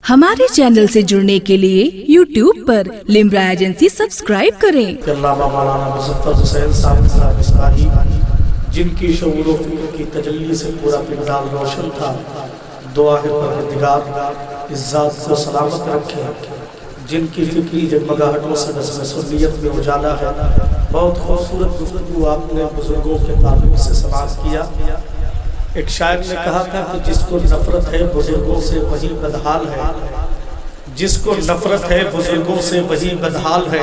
हमारे चैनल से जुड़ने के लिए YouTube पर लिम्रा एजेंसी सब्सक्राइब करें। जिनकी शऊर व फिक्र की तजल्ली से पूरा पिंडाल रोशन था, दुआ है परवरदिगार इज़्ज़त को सलामत रखे। जिनकी फिक्री जगमगाहटों से नज़्म सुन्नियत में उजाला है। बहुत खूबसूरत गुफ्तगू आपने बुजुर्गों के ताल्लुक से समाअत किया। एक शायर ने कहा था कि जिसको नफरत है बुजुर्गों से वही बदहाल है, जिसको नफरत है बुजुर्गों से वही बदहाल है।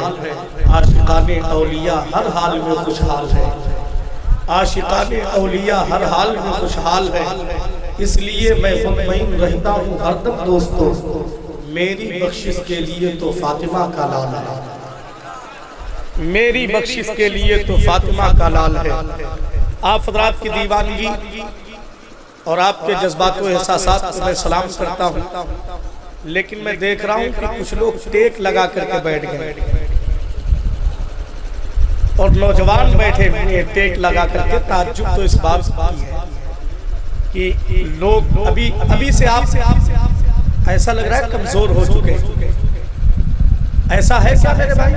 आशिकाने औलिया हर हाल में खुशहाल है, आशिकाने औलिया हर हाल में खुशहाल है। इसलिए मैं मुतमईन रहता हूँ हरदम दोस्तों, मेरी बख्शिश के लिए तो फातिमा का लाल है, मेरी बख्शिश के लिए तो फातिमा का लाल है। आप हज़रात की दीवानगी और आपके जज्बात व एहसासात को मैं सलाम करता हूँ, लेकिन मैं देख रहा हूँ कि कुछ लोग टेक लगा करके बैठ गए और नौजवान बैठे हुए टेक लगा करके। ताज्जुब तो इस बात की है कि लोग अभी से आप ऐसा लग रहा है कमजोर हो चुके हैं। ऐसा है क्या मेरे भाई?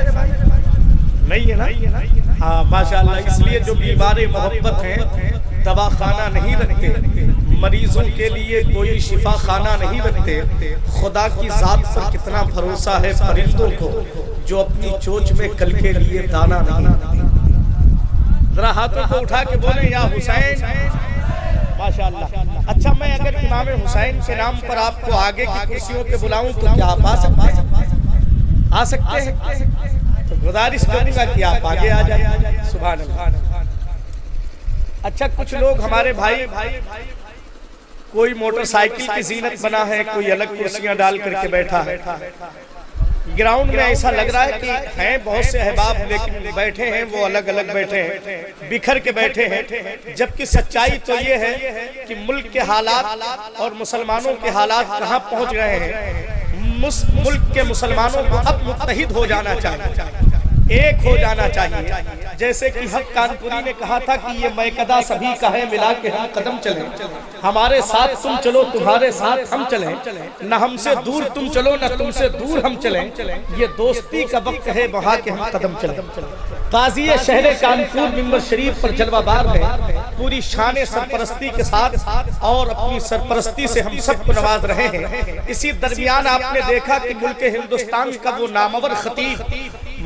नहीं है ना? हाँ माशाअल्लाह। इसलिए जो बीमार मोहब्बत हैं दवा खाना नहीं रखते, मरीजों के लिए कोई शिफा खाना नहीं रखते। खुदा की जात पर कितना भरोसा है परिंदों को जो अपनी चोंच में कल के लिए दाना नहीं रखते। जरा हाथों को उठा के बोले या हुसैन। माशाअल्लाह। अच्छा, मैं अगर इमाम हुसैन के नाम पर आपको आगे की कुर्सियों पे बुलाऊं तो क्या आप आ सकते हैं? आ सकते हैं? तो गुजारिश करूंगा कि आप आगे आ जाए। सुभान अल्लाह। अच्छा, कुछ लोग हमारे भाई कोई मोटरसाइकिल की जीनत बना है, कोई अलग कुर्सियां डाल करके बैठा है। ग्राउंड में ऐसा लग रहा है कि हैं बहुत से अहबाब, लेकिन बैठे हैं वो अलग अलग बैठे हैं, बिखर के बैठे हैं। जबकि सच्चाई तो ये है कि मुल्क के हालात और मुसलमानों के हालात कहाँ पहुँच रहे हैं। मुल्क के मुसलमानों को अब मुत्तहिद हो जाना चाहिए, एक हो जाना चाहिए। जैसे कि हक कानपुरी ने कहा था कि ये मैकदा सभी का है, मिला के हम कदम चलें, हमारे साथ तुम चलो तुम्हारे साथ हम चलें, न हमसे दूर तुम चलो न तुमसे दूर हम चलें, ये दोस्ती का वक्त है वहाँ के हम कदम चलें। काजी शहर कानपुर मिंबर शरीफ पर जलवाबार है, पूरी शान सरपरस्ती के साथ और अपनी सरपरस्ती से हम सबको नवाज रहे हैं। इसी दरमियान आपने देखा कि मुल्क हिंदुस्तान का वो नामवर खतीब,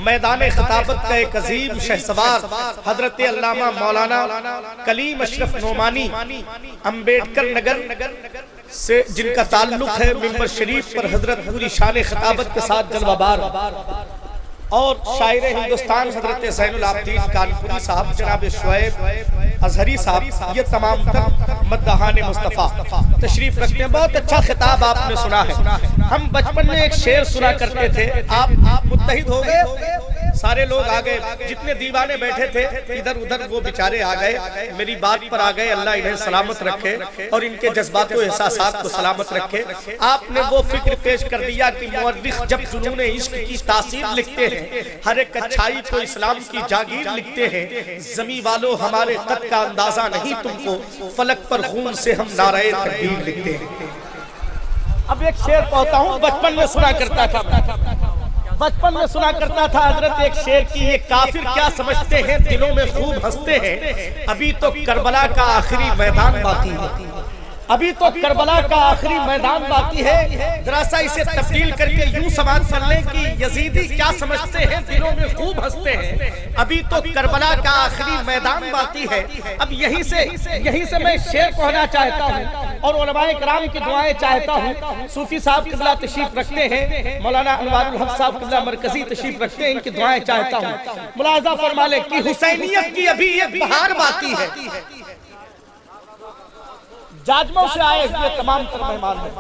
मैदान खिताबत का एक अजीम शहसवार हजरत अल्लामा मौलाना कलीम अशरफ नोमानी अम्बेडकर नगर से, जिनका ताल्लुक है मिंबर शरीफ पर हजरत पूरी शान खिताबत के साथ जलवाबार, और शायर हिंदुस्तान हजरत ज़ैनुल आबिदीन कानपुरी साहब, जनाब शुएब अजहरी साहब, ये तमाम मद्दाहान मुस्तफ़ा तशरीफ रखते हैं। बहुत अच्छा खिताब आपने सुना है। हम बचपन में एक शेर सुना करते थे। आप मुत्तहिद हो गए, सारे लोग आ गए, जितने दीवाने बैठे थे इधर उधर वो बेचारे आ गए, मेरी बात पर आ गए। अल्लाह इन्हें सलामत रखे और इनके जज्बात व एहसासात को सलामत रखे। आपने वो फिक्र पेश कर दिया कि मुअर्रिख जब जुनून इश्क की तासीर लिखते हैं, हर एक अच्छाई को इस्लाम की जागीर लिखते हैं। ज़मीं वालों हमारे कद का अंदाजा नहीं तुमको, फलक पर खून से हम नारे तकबीर लिखते हैं। अब एक शेर पढ़ता हूँ, बचपन में सुना करता था, बचपन में सुना करता था हजरत एक शेर की, ये काफिर क्या समझते हैं दिलों में खूब हंसते हैं, अभी तो करबला का आखिरी मैदान बाकी है, अभी तो करबला का आखिरी मैदान बाकी है। जरा सा इसे तब्दील करके यूं समाज कर लें कि यजीदी क्या समझते हैं दिलों में खूब हंसते हैं, अभी तो करबला का आखिरी मैदान बाकी है। अब यहीं से मैं शेर कहना चाहता हूँ और उलमाए कराम की दुआएं चाहता हूँ। सूफी साहब किबला तशरीफ रखते हैं, मौलाना अनवारुल हक साहब किबला मरकजी तशरीफ रखते हैं, इनकी दुआएं चाहता हूँ। मुलाजा फरमा ले कि हुसैनियत की अभी एक बहार बाकी है। जाजमों से आए हुए तमाम मेहमान हैं,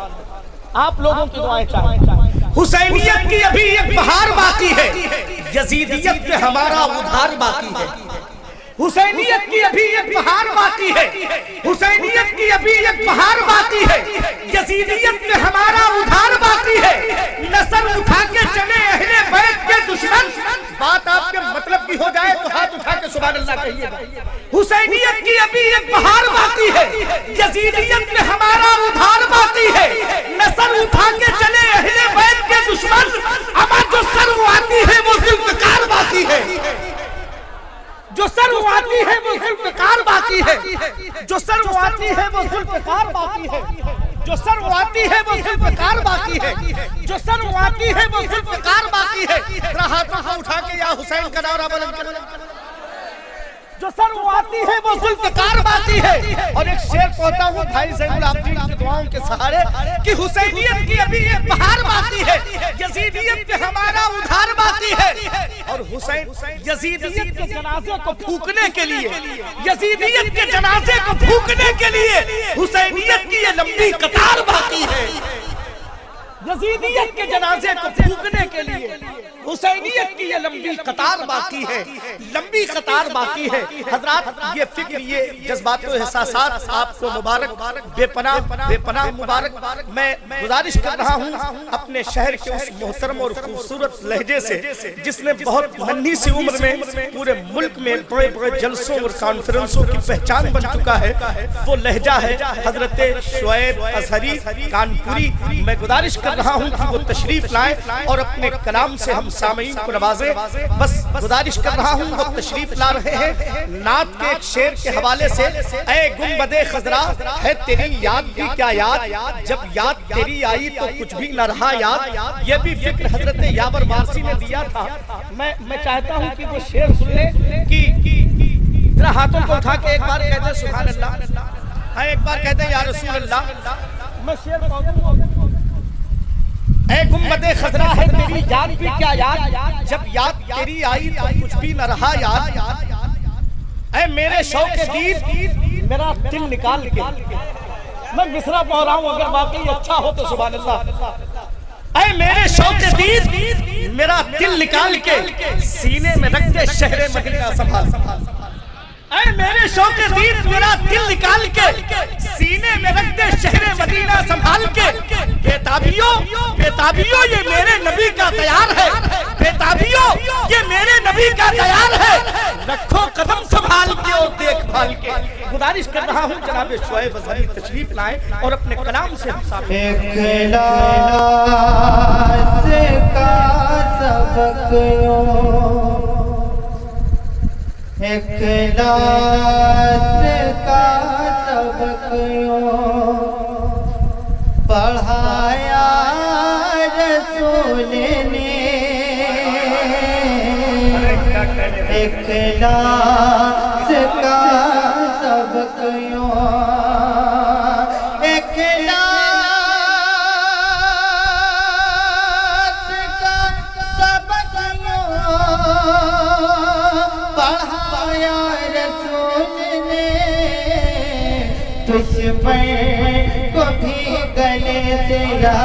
आप लोगों की दुआएं चाहें। हुसैनियत की अभी एक बहार बाकी है, यजीदियत में हमारा उधार बाकी है। हुसैनियत की अभी एक बहार बाकी है, हुसैनियत की अभी एक बहार बाकी है, यजीदियत में हमारा उधार बाकी है। नस्ल उठा के चले अहले बैत के दुश्मन, बात आपके मतलब की हो जाए तो हाथ उठा के सुभान अल्लाह कहिएगा। हुसैनियत की अभी एक बहार बाकी है, यजीदियत में हमारा उधार बाकी है। नस्ल उठा के चले वो जुल्फ़िकार बाकी है, जो सर्ववाती है वो जुल्फ़िकार बाकी है, जो सर्ववाती है वो जुल्फ़िकार बाकी है। जरा हाथों को उठा के या हुसैन का नारा बुलंद करो। जो सर्ववाती है वो जुल्फ़िकार बाकी है। और एक शेर कहता हूँ भाई ज़ैनुल आबिदीन की दुआओं के सहारे कि हुसैनियत की अभी एक बहार बाकी है, यजीदियत पे हमारा उधार बाकी है। और हुसैन यजीदियत के जनाजे को फूकने के लिए, यजीदियत के जनाजे को फूकने के लिए हुसैनियत की ये लंबी कतार बाकी है। यजीदियत के जनाजे को फूकने के लिए हुसैनियत की ये लंबी कतार बाकी है, लंबी कतार बाकी है। हजरात ये फिक्र, ये जज्बात और एहसासात आपको मुबारक, बेपनाह मुबारक। मैं गुजारिश कर रहा हूँ अपने शहर के उस मोहतरम और खूबसूरत लहजे से जिसने बहुत नन्ही सी उम्र में पूरे मुल्क में बड़े बड़े जलसों और कॉन्फ्रेंसों की पहचान बन चुका है, वो लहजा है हजरत शुएब अजहरी कानपुरी। मैं गुजारिश कर रहा हूँ कि वो तशरीफ लाएं और अपने कलाम से हम सामईन को नवाजे। बस गुजारिश कर रहा हूँ, वो तशरीफ ला रहे हैं नात के एक शेर के हवाले से। ऐ गुंबदे खजरा है तेरी याद भी क्या याद, जब याद तेरी आई तो कुछ भी न रहा याद। ये भी फिक्र हजरत यावर वारसी ने दिया था। मैं चाहता हूँ कि वो शेर सुन ले कि जरा हाथों को उठा के एक बार कहते हैं सुभान अल्लाह, एक बार कहते हैं या रसूल अल्लाह। मैं शेर कहूँगा, ऐ गुंबदे खजरा है तेरी याद भी क्या याद, जब याद तेरी आई तो कुछ भी न रहा याद। ऐ मेरे शौक दीद मेरा दिल निकाल के, मैं मिसरा पढ़ रहा हूँ, अगर वाकई अच्छा हो तो सुभान अल्लाह। ऐ मेरे शौक दीद मेरा दिल निकाल के, सीने में रख दे शहरे मदीना संभाल। ऐ मेरे शौक दीद मेरा दिल निकाल के, सीने में रख दे शहरे मदीना संभाल के। बेताबियों ये मेरे नबी का तैयार है, बेताबियों ये मेरे नबी का तैयार है। रखो कदम संभाल के और देखभाल के। गुजारिश कर रहा हूँ जनाब शुएब अजहरी तशरीफ लाएं और अपने कलाम से हम साथ पढ़ाया रसूल ने, इखलास का सबक यूं, इखलास का सबक यूं पढ़ाया रसूल ने। दुश्मन को भी गले से या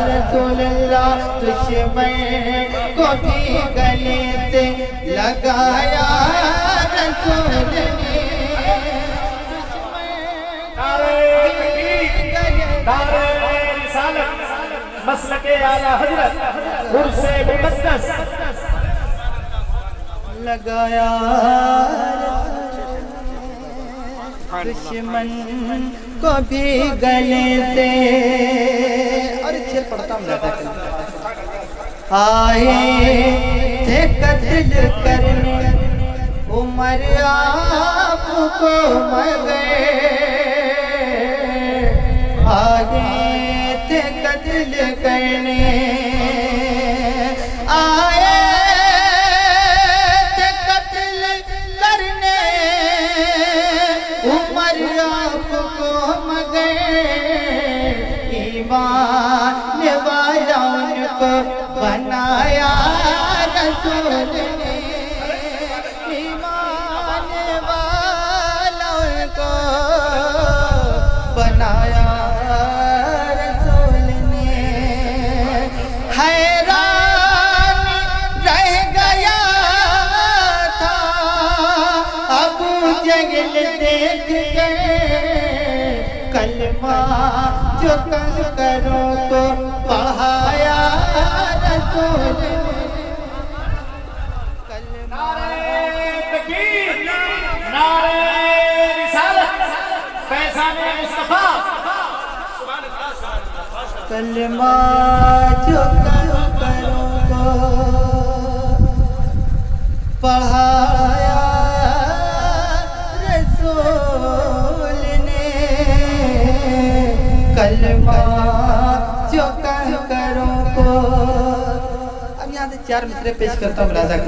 रसूल अल्लाह, दुश्मन को भी गले से लगाया रसूल ने। मसलके आला हजरत उर्से मुक़द्दस लगाया दुश्मन को भी गले से। और शेर पढ़ता हूँ, आए थे कत्ल करने उमर आपको मगर, आए थे कत्ल करने, आए थे कत्ल करने उमर आपको मगर। ईमान वालों को बनाया रसूल ने, ईमान वालों को बनाया रसूल ने। हैरान रह गया था अबू जहल देख कर, कलमा जो करो तो पढ़ाया रसूल ने। कलमा जो करो तो पढ़ाया रसूल ने। कलमा जो करो को। अब यहाँ से 4 मिसरे पेश करता हूँ राजा के।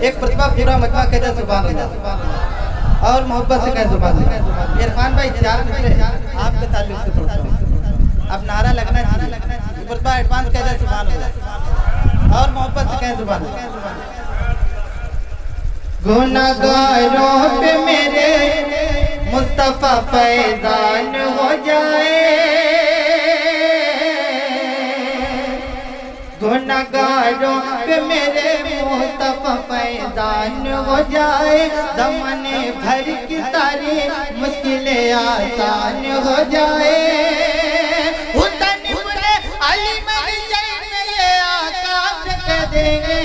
एक प्रतिभा पूरा मजमा कहता है सुभान अल्लाह और मोहब्बत से कह सुभान अल्लाह। इरफान भाई 4 मिसरे आपके ताल्लुक से पढ़ता हूँ, अब नारा लगना चाहिए। प्रतिभा एडवांस कहता है सुभान अल्लाह और मोहब्बत से कह सुभान अल्लाह। गुनाहगारों पे मेरे मुस्तफा फैजान हो जाए, गुनाहगारों पे मेरे मुस्तफा फैजान हो जाए, ज़माने भर की सारी मुश्किलें आसान हो जाए। हुसैन इब्ने अली में ये आकाश कह देंगे,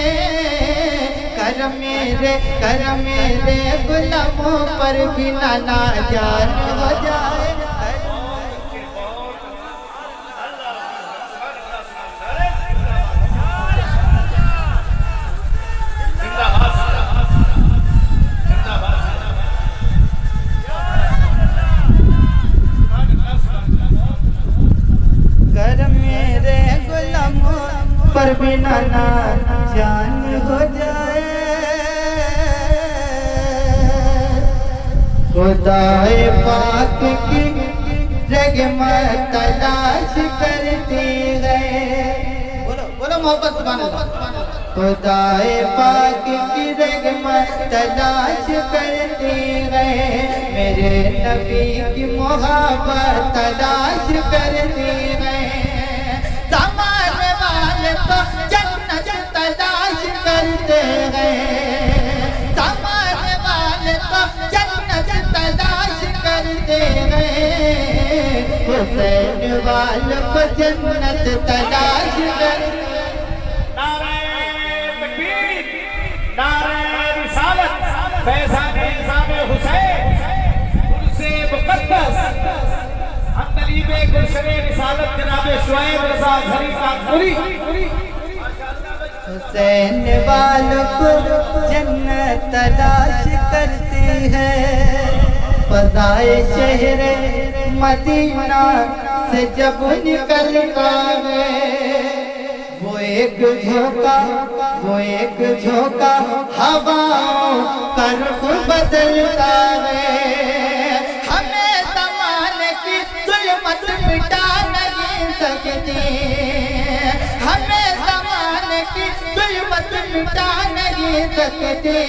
कर मेरे गुलामों पर भी नाजान हो जाए। कर मेरे गुलामों पर भी नाजान हो जाए। खुदाए पाक की रहमत तलाश करती है। बोलो मोहब्बत सुभान अल्लाह। खुदाए पाक की रहमत तलाश करती है, मेरे नबी की मोहब्बत तलाश करती है। ज़माने वाले तो जन्नत तलाश करते हैं, ज़माने वाले तो जन्नत तलाश करते हैं, हुसैन वालों को जन्नत तलाश करते हैं। नारे रिसालत फैज़ाने निज़ामे हुसैन उनसे मुक़द्दस अंतलीबे गुलशने रिसालत जनाब शुएब रज़ा ज़हरी कानपुरी। हुसैन वालों को जन्नत तलाश करती है, फ़ज़ाए शहरे मदीना से जब निकलता है, वो एक झोंका हवाओं का रुख बदलता है। हमें ज़माने की ज़ुल्मत मिटा नहीं सकती, हमें ज़माने की ज़ुल्मत मिटा नहीं सकती।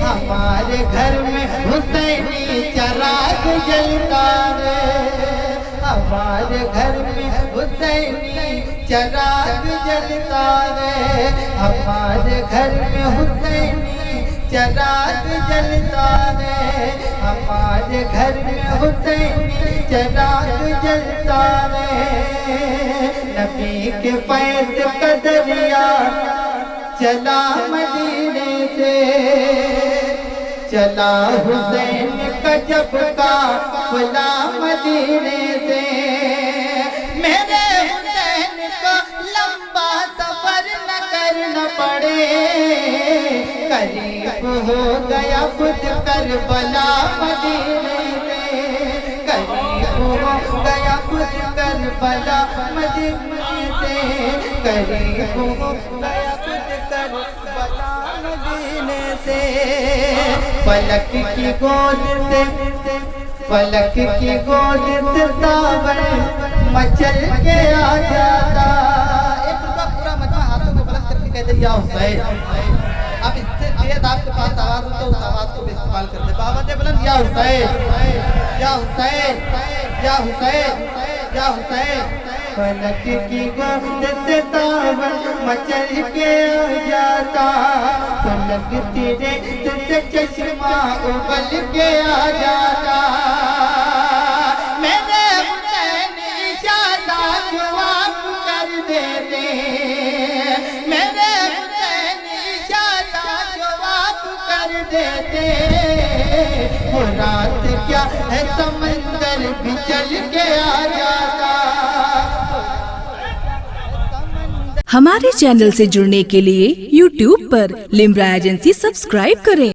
हमारे घर में हुसैनी चराग जलता है, हमारे घर में हुसैनी चराग जलता है, हमारे घर में हुसैनी चराग जलता है, हमारे घर में हुसैनी चराग जलता है। नबी के फैज़ का दरिया चला मदीने से, चला हुसैन का जब का फला मदीने से। मेरे हुसैन को लंबा सफर न करना पड़े, करीब हो गया खुद करबला मदीने से, करीब हो गया खुद करबला मदीने से, करीब हो गया खुद करबला मदीने से। फलक की गोद से, फलक की गोद से सावन मचल के आ जाता। एक पूरा मजमा हाथों को बुलंद करके कहते या हुसैन। अब इससे तेज आपके पास आवाज हो तो उस आवाज को भी इस्तेमाल करते। बाबा ने बुलंद या हुसैन, या हुसैन, या हुसैन, या हुसैन। फलक की गोद से सावन मचल के आ जाता, फलक तेरे तुझसे चश्मा उबल के आ जाता। मैंने हुसैन इशारा जवाब कर देते, मैंने हुसैन इशारा जवाब कर देते। वो रात क्या है समंदर भी चल के आ जाता। हमारे चैनल से जुड़ने के लिए YouTube पर लिम्रा एजेंसी सब्सक्राइब करें।